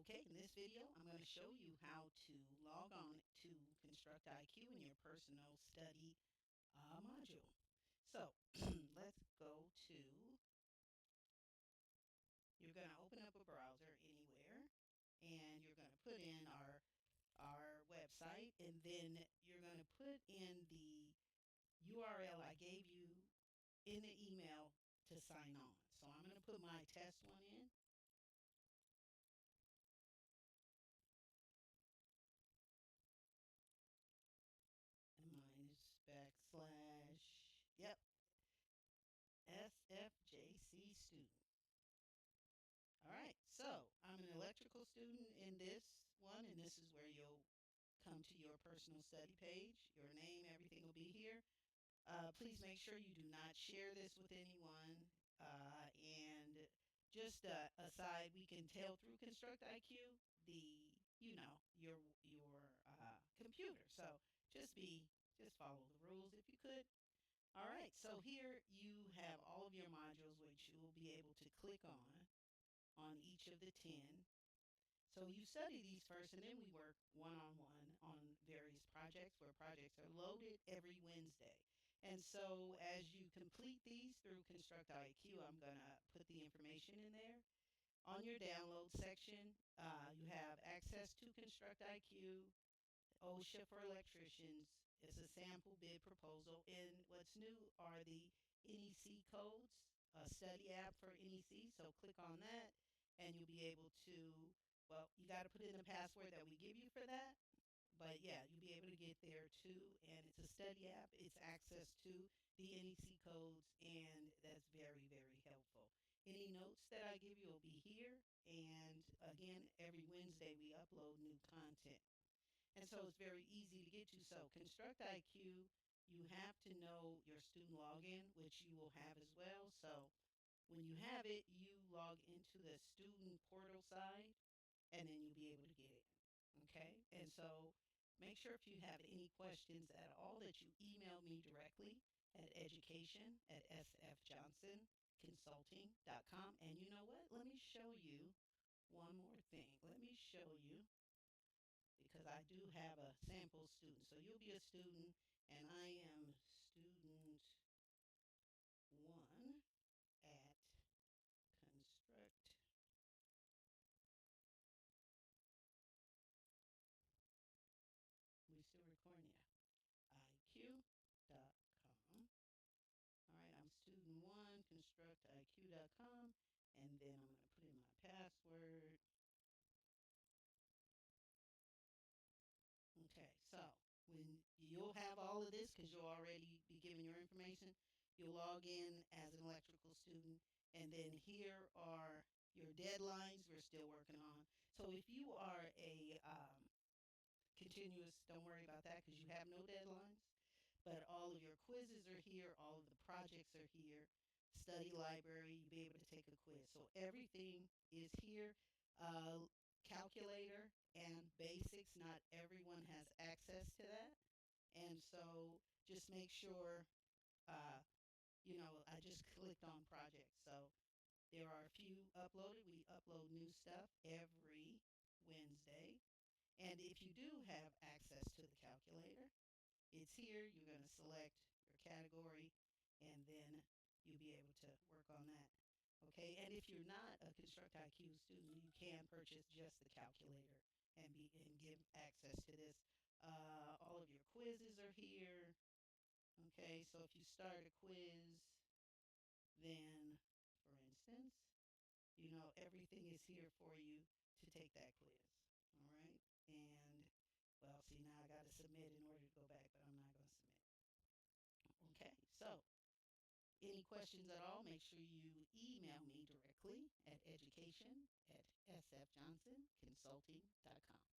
Okay, in this video, I'm going to show you how to log on to ConstructIQ in your personal study module. So let's go to, you're going to open up a browser anywhere, and you're going to put in our website, and then you're going to put in the URL I gave you in the email to sign on. So I'm going to put my test one in. And mine is /, yep, SFJC student. All right, so I'm an electrical student in this one, and this is where you'll come to your personal study page. Your name, everything will be here. Please make sure you do not share this with anyone. And just aside, we can tell through ConstructIQ your computer. So just follow the rules if you could. All right, so here you have all of your modules which you will be able to click on each of the 10. So you study these first, and then we work one-on-one on various projects where projects are loaded every Wednesday. And so as you complete these through ConstructIQ, I'm going to put the information in there. On your download section, you have access to ConstructIQ, OSHA for electricians. It's a sample bid proposal. And what's new are the NEC codes, a study app for NEC. So click on that, and you'll be able to, well, you got to put in the password that we give you for that. But yeah, you'll be able to get there too. And it's a study app. It's access to the NEC codes, and that's very, very helpful. Any notes that I give you will be here. And again, every Wednesday we upload new content. And so it's very easy to get to. So ConstructIQ, you have to know your student login, which you will have as well. So when you have it, you log into the student portal side, and then you'll be able to get in. Okay? And so make sure if you have any questions at all that you email me directly at education@sfjohnsonconsulting.com. And you know what? Let me show you one more thing. Let me show you, because I do have a sample student. So you'll be a student, and I am student 1 at Construct. We still recording? Yeah. IQ.com. All right, I'm student 1, ConstructIQ.com, and then I'm going to put in my password. Okay, so when you'll have all of this, because you'll already be giving your information, you'll log in as an electrical student, and then here are your deadlines we're still working on. So if you are a continuous, don't worry about that because you have no deadlines, but all of your quizzes are here, all of the projects are here, study library, you'll be able to take a quiz. So everything is here. Calculator and basics, not everyone has access to that. And so just make sure, I just clicked on projects. So there are a few uploaded. We upload new stuff every Wednesday. And if you do have access to the calculator, it's here. You're going to select your category, and then you'll be able to work on that. Okay, and if you're not a ConstructIQ student, you can purchase just the calculator and give access to this. All of your quizzes are here. Okay, so if you start a quiz, then, for instance, everything is here for you to take that quiz. All right, and well, see, now I got to submit in order to go back, but I'm not going to submit. Okay, so any questions at all, make sure you email me directly at education@sfjohnsonconsulting.com.